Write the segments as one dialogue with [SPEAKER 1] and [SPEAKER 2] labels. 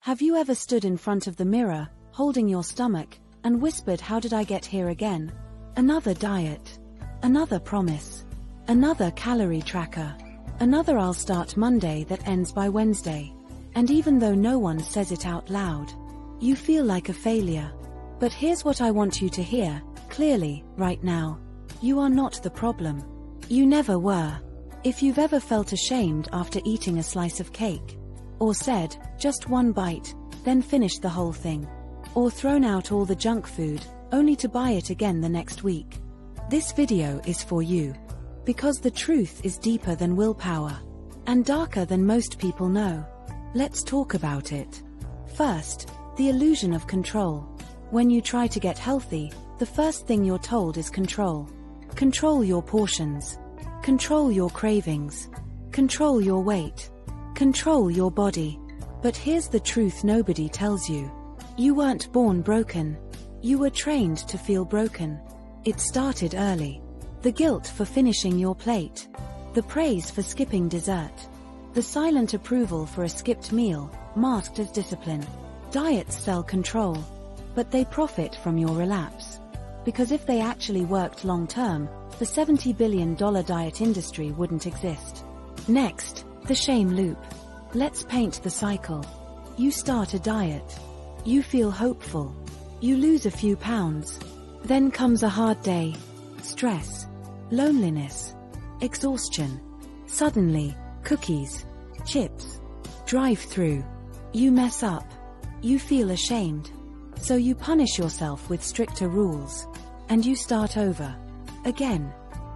[SPEAKER 1] Have you ever stood in front of the mirror, holding your stomach, and whispered, "How did I get here again? Another diet. Another promise. Another calorie tracker. Another I'll start Monday that ends by Wednesday." And even though no one says it out loud, you feel like a failure. But here's what I want you to hear, clearly, right now. You are not the problem. You never were. If you've ever felt ashamed after eating a slice of cake, or said, "Just one bite, then finish the whole thing," or thrown out all the junk food, only to buy it again the next week, this video is for you. Because the truth is deeper than willpower, and darker than most people know. Let's talk about it. First, the illusion of control. When you try to get healthy, the first thing you're told is control. Control your portions. Control your cravings. Control your weight. Control your body. But here's the truth nobody tells you. You weren't born broken. You were trained to feel broken. It started early. The guilt for finishing your plate. The praise for skipping dessert. The silent approval for a skipped meal, masked as discipline. Diets sell control. But they profit from your relapse. Because if they actually worked long-term, the $70 billion diet industry wouldn't exist. Next, the shame loop. Let's paint the cycle. You start a diet. You feel hopeful. You lose a few pounds. Then comes a hard day. Stress. Loneliness. Exhaustion. Suddenly, cookies. Chips. Drive-through. You mess up. You feel ashamed. So you punish yourself with stricter rules. And you start over. Again.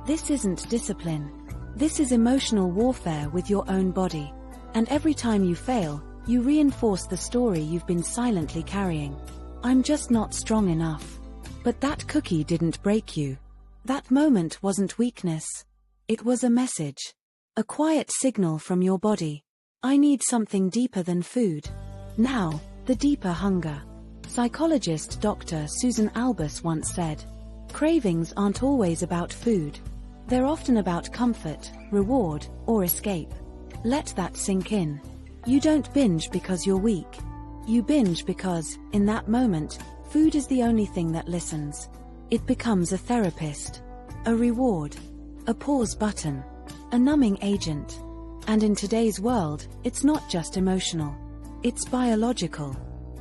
[SPEAKER 1] This isn't discipline. This is emotional warfare with your own body. And every time you fail, you reinforce the story you've been silently carrying. I'm just not strong enough. But that cookie didn't break you. That moment wasn't weakness. It was a message. A quiet signal from your body. I need something deeper than food. Now, the deeper hunger. Psychologist Dr. Susan Albus once said, "Cravings aren't always about food. They're often about comfort, reward, or escape." Let that sink in. You don't binge because you're weak. You binge because, in that moment, food is the only thing that listens. It becomes a therapist, a reward, a pause button, a numbing agent. And in today's world, it's not just emotional. It's biological.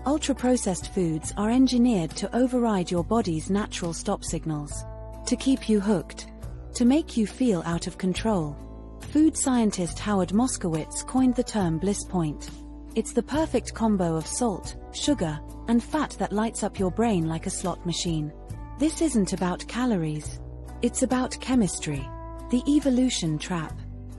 [SPEAKER 1] Ultra-processed foods are engineered to override your body's natural stop signals. To keep you hooked. To make you feel out of control. Food scientist Howard Moskowitz coined the term bliss point. It's the perfect combo of salt, sugar, and fat that lights up your brain like a slot machine. This isn't about calories. It's about chemistry. The evolution trap.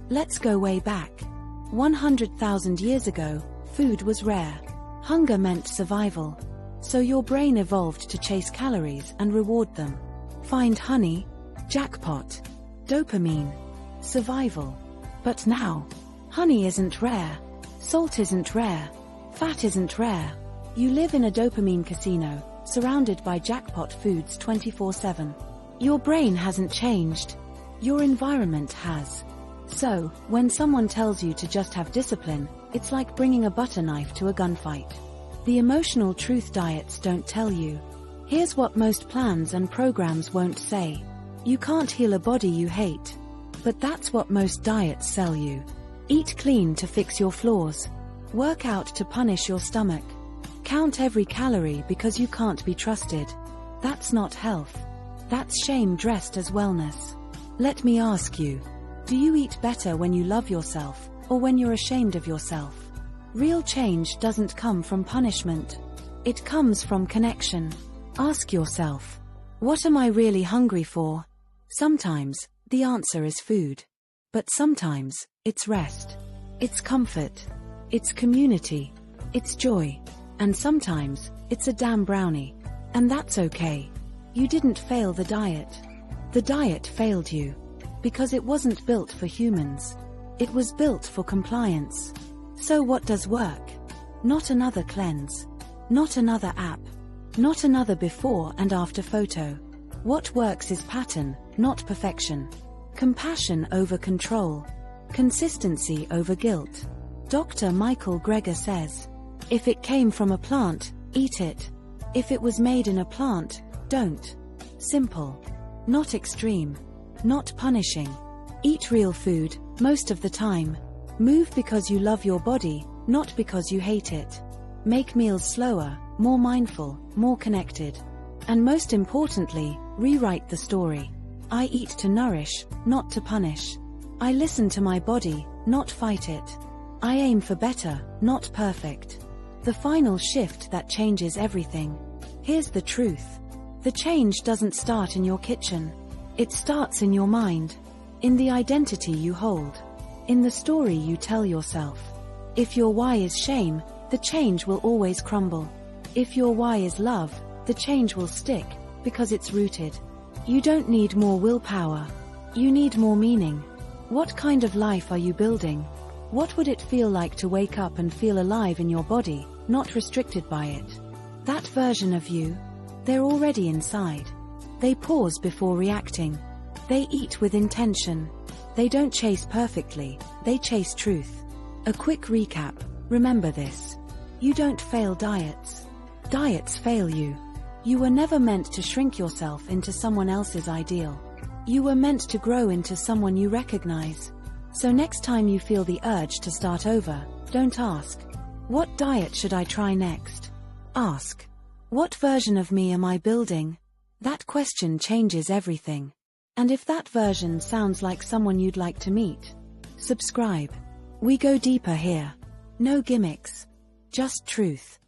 [SPEAKER 1] Let's go way back. 100,000 years ago, food was rare. Hunger meant survival. So your brain evolved to chase calories and reward them. Find honey, jackpot. Dopamine. Survival. But now, honey isn't rare. Salt isn't rare. Fat isn't rare. You live in a dopamine casino, surrounded by jackpot foods 24/7. Your brain hasn't changed. Your environment has. So, when someone tells you to just have discipline, it's like bringing a butter knife to a gunfight. The emotional truth diets don't tell you. Here's what most plans and programs won't say. You can't heal a body you hate. But that's what most diets sell you. Eat clean to fix your flaws. Work out to punish your stomach. Count every calorie because you can't be trusted. That's not health. That's shame dressed as wellness. Let me ask you, do you eat better when you love yourself, or when you're ashamed of yourself? Real change doesn't come from punishment. It comes from connection. Ask yourself, what am I really hungry for? Sometimes, the answer is food. But sometimes, it's rest. It's comfort. It's community. It's joy. And sometimes, it's a damn brownie. And that's okay. You didn't fail the diet. The diet failed you. Because it wasn't built for humans. It was built for compliance. So what does work? Not another cleanse. Not another app. Not another before and after photo. What works is pattern, not perfection. Compassion over control. Consistency over guilt. Dr. Michael Greger says, If it came from a plant, eat it. If it was made in a plant, don't. Simple. Not extreme. Not punishing. Eat real food, most of the time. Move because you love your body, not because you hate it. Make meals slower, more mindful, more connected. And most importantly, rewrite the story. I eat to nourish, not to punish. I listen to my body, not fight it. I aim for better, not perfect. The final shift that changes everything. Here's the truth. The change doesn't start in your kitchen. It starts in your mind. In the identity you hold. In the story you tell yourself. If your why is shame, the change will always crumble. If your why is love, the change will stick, because it's rooted. You don't need more willpower. You need more meaning. What kind of life are you building? What would it feel like to wake up and feel alive in your body, not restricted by it? That version of you? They're already inside. They pause before reacting. They eat with intention. They don't chase perfectly, they chase truth. A quick recap, remember this. You don't fail diets. Diets fail you. You were never meant to shrink yourself into someone else's ideal. You were meant to grow into someone you recognize. So next time you feel the urge to start over, don't ask, what diet should I try next? Ask, what version of me am I building? That question changes everything. And if that version sounds like someone you'd like to meet, subscribe. We go deeper here. No gimmicks. Just truth.